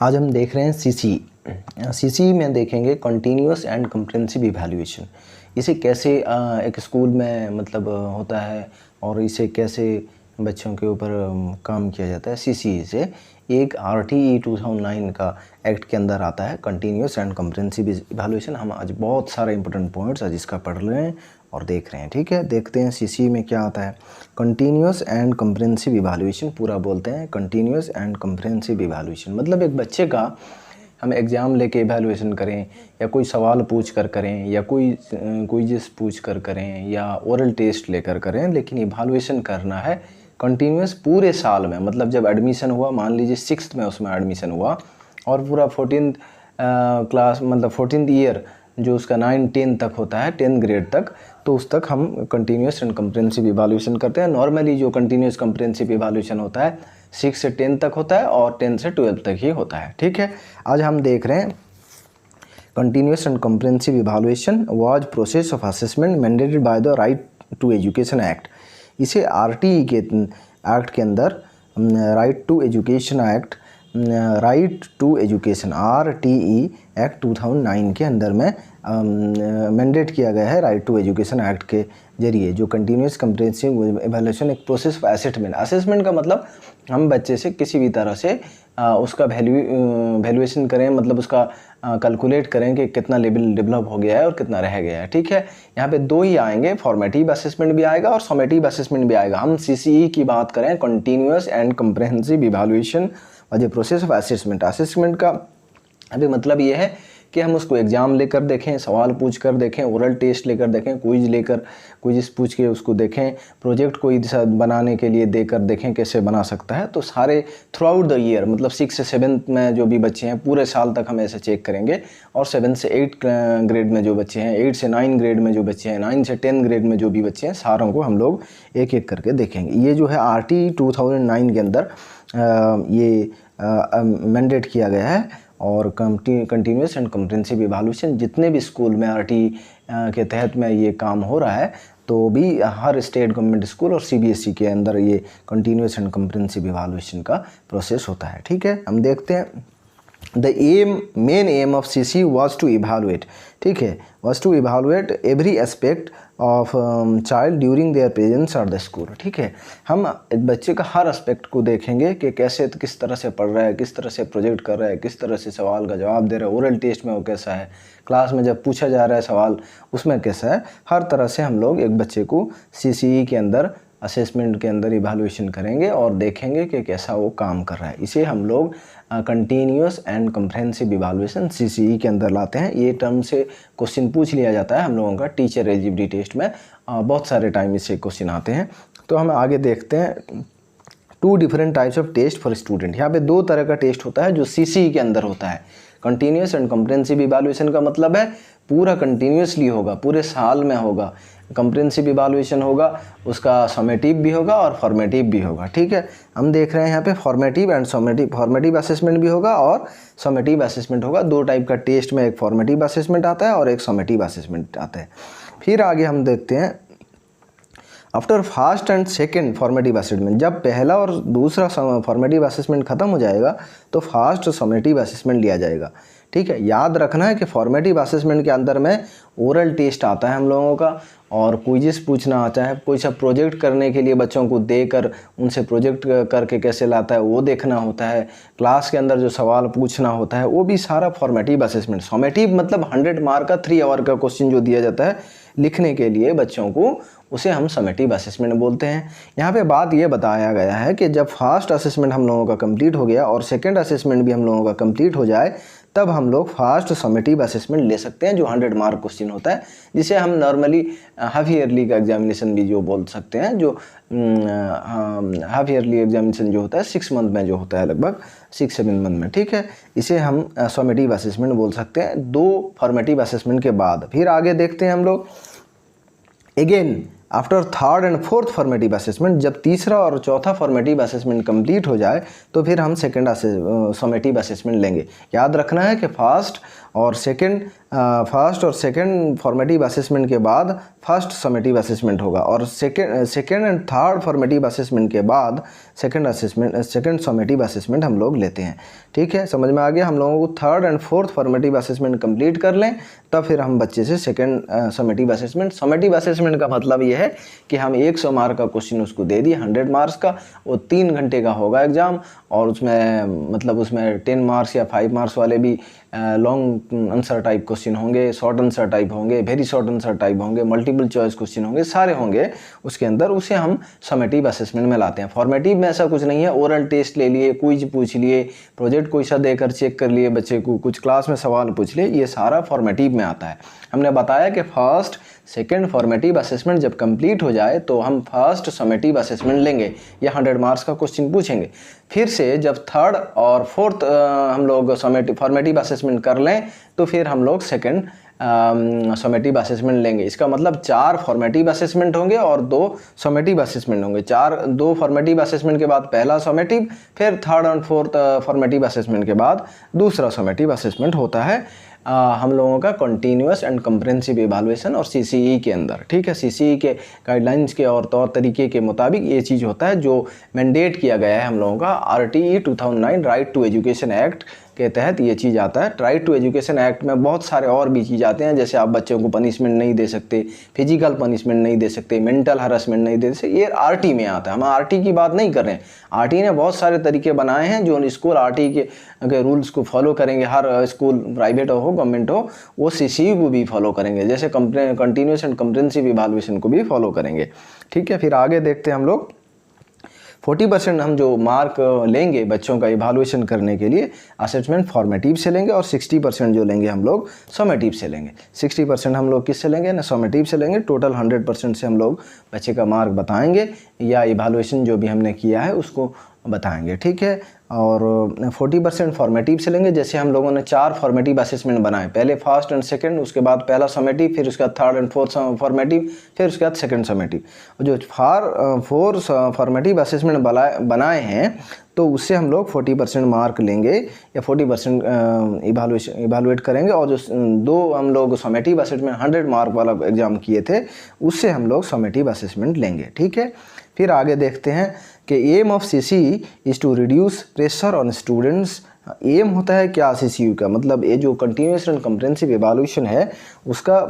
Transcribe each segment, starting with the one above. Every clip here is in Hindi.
आज हम देख रहे हैं सीसी में देखेंगे कंटिन्यूअस एंड कम्प्रिहेंसिव इवैल्यूएशन। इसे कैसे एक स्कूल में मतलब होता है और इसे कैसे बच्चों के ऊपर काम किया जाता है। सीसी से एक RTE 2009 का एक्ट के अंदर आता है, कंटिन्यूअस एंड कम्प्रिहेंसिव इवैल्यूएशन। हम आज बहुत सारे इंपॉर्टेंट पॉइंट्स आज इसका पढ़ रहे हैं और देख रहे हैं। ठीक है, देखते हैं सीसी में क्या आता है। कंटिन्यूअस एंड कम्प्रिहेंसिव इवैल्यूएशन पूरा बोलते हैं। कंटिन्यूअस एंड कम्प्रिहेंसिव इवैल्यूएशन मतलब एक बच्चे का हम एग्ज़ाम लेके इवैल्यूएशन करें या कोई सवाल पूछ कर करें या कोई क्विज़ पूछ कर करें या ओरल टेस्ट लेकर करें, लेकिन इवैल्यूएशन करना है कंटिन्यूअस पूरे साल में। मतलब जब एडमिशन हुआ, मान लीजिए 6th में उसमें एडमिशन हुआ और पूरा 14th क्लास मतलब 14th ईयर जो उसका 9-10 तक होता है, 10th ग्रेड तक, तो उस तक हम कंटिन्यूअस एंड कम्प्रिहेंसिव इवैल्यूएशन करते हैं। नॉर्मली जो कंटिन्यूअस कम्प्रिहेंसिव इवैल्यूएशन होता है 6 से 10 तक होता है और 10 से 12 तक ही होता है। ठीक है, आज हम देख रहे हैं continuous and comprehensive evaluation was process of assessment mandated by the right to education act. इसे RTE के एक्ट के अंदर right to education act, right to education RTE act 2009 के अंदर में मैंडेट किया गया है। राइट टू एजुकेशन एक्ट के जरिए जो कंटिन्यूअस कम्प्रिहेंसिव इवैल्यूएशन एक प्रोसेस ऑफ असेसमेंट। असेसमेंट का मतलब हम बच्चे से किसी भी तरह से उसका वैल्यूएशन करें, मतलब उसका कैलकुलेट करें कि कितना लेवल डेवलप हो गया है और कितना रह गया है। ठीक है, यहाँ पे दो ही आएंगे, फॉर्मेटिव असेसमेंट भी आएगा और समेटिव असेसमेंट भी आएगा। हम CCE की बात करें, कंटिन्यूअस एंड कम्प्रिहेंसिव इवैल्यूएशन और प्रोसेस ऑफ असेसमेंट। असेसमेंट का अभी मतलब ये है कि हम उसको एग्ज़ाम लेकर देखें, सवाल पूछ कर देखें, ओरल टेस्ट लेकर देखें, क्विज़ पूछ के उसको देखें, प्रोजेक्ट कोई बनाने के लिए देकर देखें कैसे बना सकता है। तो सारे थ्रू आउट द ईयर मतलब 6 से 7 में जो भी बच्चे हैं पूरे साल तक हम ऐसे चेक करेंगे और 7 से 8 ग्रेड में जो बच्चे हैं, 8 से 9 ग्रेड में जो बच्चे हैं, 9 से 10 ग्रेड में जो भी बच्चे हैं, सारों को हम लोग एक एक करके देखेंगे। ये जो है RTE 2009 के अंदर ये मैंडेट किया गया है और कंटिन्यूअस एंड कम्प्रिहेंसिव इवैल्यूएशन जितने भी स्कूल में RTE के तहत में ये काम हो रहा है, तो भी हर स्टेट गवर्नमेंट स्कूल और CBSE के अंदर ये कंटिन्यूअस एंड कम्प्रिहेंसिव इवैल्यूएशन का प्रोसेस होता है। ठीक है, हम देखते हैं। The main aim of CC was to evaluate, ठीक है, was to evaluate every aspect of child during their presence at the school। ठीक है, हम एक बच्चे का हर एस्पेक्ट को देखेंगे कि कैसे, किस तरह से पढ़ रहा है, किस तरह से प्रोजेक्ट कर रहा है, किस तरह से सवाल का जवाब दे रहा है, ओरल टेस्ट में वो कैसा है, क्लास में जब पूछा जा रहा है सवाल उसमें कैसा है। हर तरह से हम लोग एक बच्चे को CCE के अंदर असेसमेंट के अंदर इवैल्यूएशन करेंगे और देखेंगे कि कैसा वो काम कर रहा है। इसे हम लोग continuous and comprehensive evaluation CCE के अंदर लाते हैं। ये टर्म से क्वेश्चन पूछ लिया जाता है हम लोगों का टीचर एलिजिबिलिटी टेस्ट में, बहुत सारे टाइम इससे क्वेश्चन आते हैं। तो हम आगे देखते हैं 2 different types of test for student. यहाँ पे 2 तरह का टेस्ट होता है जो CCE के अंदर होता है। कंटिन्यूअस एंड कम्प्रिहेंसिव इवैल्यूएशन का मतलब है पूरा कंटिन्यूअसली होगा, पूरे साल में होगा। कम्प्रिहेंसिव इवैल्यूएशन होगा, उसका समेटिव भी होगा और फॉर्मेटिव भी होगा। ठीक है, हम देख रहे हैं यहाँ पे formative and summative. Formative assessment भी होगा और समेटिव असेसमेंट होगा। 2 टाइप का टेस्ट में एक फॉर्मेटिव असेसमेंट आता है और एक समेटिव असेसमेंट आता है। फिर आगे हम देखते हैं after first and second formative assessment, जब पहला और दूसरा फॉर्मेटिव असेसमेंट खत्म हो जाएगा तो फर्स्ट समेटिव असेसमेंट लिया जाएगा। ठीक है, याद रखना है कि फॉर्मेटिव असेसमेंट के अंदर में ओरल टेस्ट आता है हम लोगों का और क्विज़ पूछना आता है। कोई सा प्रोजेक्ट करने के लिए बच्चों को देकर उनसे प्रोजेक्ट करके कैसे लाता है वो देखना होता है। क्लास के अंदर जो सवाल पूछना होता है वो भी सारा फॉर्मेटिव असेसमेंट। समेटिव मतलब 100 मार्क का 3 आवर का क्वेश्चन जो दिया जाता है लिखने के लिए बच्चों को, उसे हम समेटिव असेसमेंट बोलते हैं। यहाँ पे बात ये बताया गया है कि जब फर्स्ट असेसमेंट हम लोगों का कंप्लीट हो गया और सेकंड असेसमेंट भी हम लोगों का कंप्लीट हो जाए, तब हम लोग फर्स्ट समेटिव असेसमेंट ले सकते हैं जो 100 मार्क क्वेश्चन होता है, जिसे हम नॉर्मली हाफ ईयरली का एग्जामिनेशन भी जो बोल सकते हैं। जो हाफ ईयरली एग्जामिनेशन जो होता है 6 मंथ में जो होता है, लगभग 6-7 मंथ में। ठीक है, इसे हम समेटिव असेसमेंट बोल सकते हैं 2 फॉर्मेटिव असेसमेंट के बाद। फिर आगे देखते हैं हम लोग again after third and fourth formative assessment, जब तीसरा और चौथा फॉर्मेटिव असेसमेंट कंप्लीट हो जाए तो फिर हम सेकंड समेटिव असेसमेंट लेंगे। याद रखना है कि फर्स्ट और सेकंड फर्स्ट और सेकंड फॉर्मेटिव असेसमेंट के बाद फर्स्ट समेटिव असेसमेंट होगा, और second and third formative assessment के बाद सेकंड समेटिव असेसमेंट हम लोग लेते हैं। ठीक है, समझ में आ गया। हम लोगों को third and fourth formative assessment complete कर लें, तब फिर हम बच्चे से second summative assessment. Summative assessment का मतलब ये है कि हम 100 मार्क का क्वेश्चन उसको दे दिए, 100 मार्क्स का, वो 3 घंटे का होगा एग्ज़ाम, और उसमें मतलब उसमें 10 मार्क्स या 5 मार्क्स वाले भी लॉन्ग आंसर टाइप क्वेश्चन होंगे, शॉर्ट आंसर टाइप होंगे, वेरी शॉर्ट आंसर टाइप होंगे, मल्टीपल चॉइस क्वेश्चन होंगे, सारे होंगे उसके अंदर। उसे हम समेटिव असेसमेंट में लाते हैं। फॉर्मेटिव में ऐसा कुछ नहीं है, ओरल टेस्ट ले लिए, क्विज पूछ लिए, प्रोजेक्ट कोई सा देकर चेक कर लिए बच्चे को, कुछ क्लास में सवाल पूछ लिए, ये सारा फॉर्मेटिव में आता है। हमने बताया कि फर्स्ट सेकेंड फॉर्मेटिव असेसमेंट जब कंप्लीट हो जाए तो हम फर्स्ट समेटिव असेसमेंट लेंगे, या 100 मार्क्स का क्वेश्चन पूछेंगे। फिर से जब थर्ड और फोर्थ हम लोग फॉर्मेटिव असेसमेंट कर लें तो फिर हम लोग सेकेंड समेटिव असेसमेंट लेंगे। इसका मतलब 4 फॉर्मेटिव असेसमेंट होंगे और 2 समेटिव असेसमेंट होंगे। 2 फॉर्मेटिव असेसमेंट के बाद पहला समेटिव, फिर थर्ड और फोर्थ फॉर्मेटिव असेसमेंट के बाद दूसरा समेटिव असेसमेंट होता है हम लोगों का कंटिन्यूअस एंड कंप्रेहेंसिव इवैल्यूएशन और सीसीई के अंदर। ठीक है, सीसीई के गाइडलाइंस के और तौर तरीके के मुताबिक ये चीज़ होता है जो मैंडेट किया गया है हम लोगों का RTE 2009 right to education act के तहत ये चीज़ आता है। राइट टू एजुकेशन एक्ट में बहुत सारे और भी चीज़ आते हैं, जैसे आप बच्चों को पनिशमेंट नहीं दे सकते, फिजिकल पनिशमेंट नहीं दे सकते, मेंटल हरासमेंट नहीं दे सकते, ये RT में आता है। हम RT की बात नहीं कर रहे हैं। RT ने बहुत सारे तरीके बनाए हैं जो स्कूल RT के रूल्स को फॉलो करेंगे, हर स्कूल प्राइवेट हो गवर्नमेंट हो, वो CCE को भी फॉलो करेंगे, जैसे कंटिन्यूअस एंड कंप्रेहेंसिव इवैल्यूएशन को भी फॉलो करेंगे। ठीक है, फिर आगे देखते हैं हम लोग। 40% हम जो मार्क लेंगे बच्चों का इवैल्यूएशन करने के लिए असेसमेंट फॉर्मेटिव से लेंगे, और 60% जो लेंगे हम लोग समेटिव से लेंगे। 60% हम लोग किससे लेंगे ना, समेटिव से लेंगे। टोटल 100% से हम लोग बच्चे का मार्क बताएंगे या इवैल्यूएशन जो भी हमने किया है उसको बताएंगे। ठीक है, और 40% फॉर्मेटिव से लेंगे। जैसे हम लोगों ने 4 फॉर्मेटिव असेसमेंट बनाए, पहले फर्स्ट एंड सेकंड, उसके बाद पहला समेटिव, फिर उसके बाद थर्ड एंड फोर्थ फॉर्मेटिव, फिर उसके बाद सेकंड समेटिव। जो 4 फॉर्मेटिव असेसमेंट बनाए हैं तो उससे हम लोग 40% मार्क लेंगे या 40% इवैल्यूएट करेंगे, और जो 2 हम लोग समेटिव असेसमेंट 100 मार्क वाला एग्ज़ाम किए थे उससे हम लोग समेटिव असेसमेंट लेंगे। ठीक है, फिर आगे देखते हैं कि aim of CCE is to reduce pressure on students. Aim होता है क्या CCU का, मतलब ये जो कंटिन्यूअस एंड कंप्रेहेंसिव इवैल्यूएशन है उसका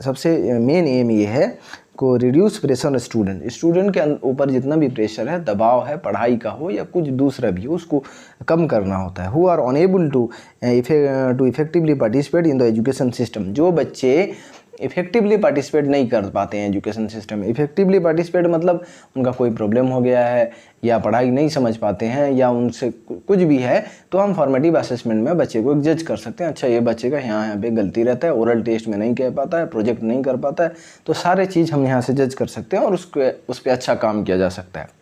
सबसे मेन एम ये है को रिड्यूस प्रेशर ऑन स्टूडेंट के ऊपर जितना भी प्रेशर है, दबाव है, पढ़ाई का हो या कुछ दूसरा भी हो, उसको कम करना होता है। Who are unable to effectively participate in the education system. जो बच्चे इफेक्टिवली पार्टिसिपेट नहीं कर पाते हैं एजुकेशन सिस्टम में, इफेक्टिवली पार्टिसिपेट मतलब उनका कोई प्रॉब्लम हो गया है या पढ़ाई नहीं समझ पाते हैं या उनसे कुछ भी है, तो हम फॉर्मेटिव असेसमेंट में बच्चे को जज कर सकते हैं। अच्छा, ये बच्चे का यहाँ पे गलती रहता है, ओरल टेस्ट में नहीं कह पाता है, प्रोजेक्ट नहीं कर पाता है, तो सारे चीज़ हम यहाँ से जज कर सकते हैं और उस पर अच्छा काम किया जा सकता है।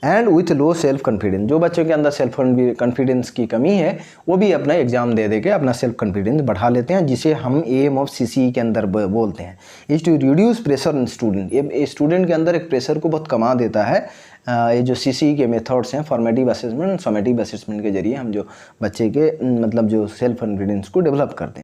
And with low self confidence, जो बच्चों के अंदर सेल्फ कॉन्फिडेंस की कमी है वो भी अपना एग्जाम दे के अपना सेल्फ कॉन्फिडेंस बढ़ा लेते हैं, जिसे हम एम ऑफ CCE के अंदर बोलते हैं। Is to reduce pressure on student. ये स्टूडेंट के अंदर एक प्रेशर को बहुत कमा देता है। ये जो CCE के मेथड्स हैं, फॉर्मेटिव असेसमेंट, समेटिव असेसमेंट के जरिए हम जो बच्चे के मतलब जो सेल्फ कॉन्फिडेंस को डेवलप करते हैं।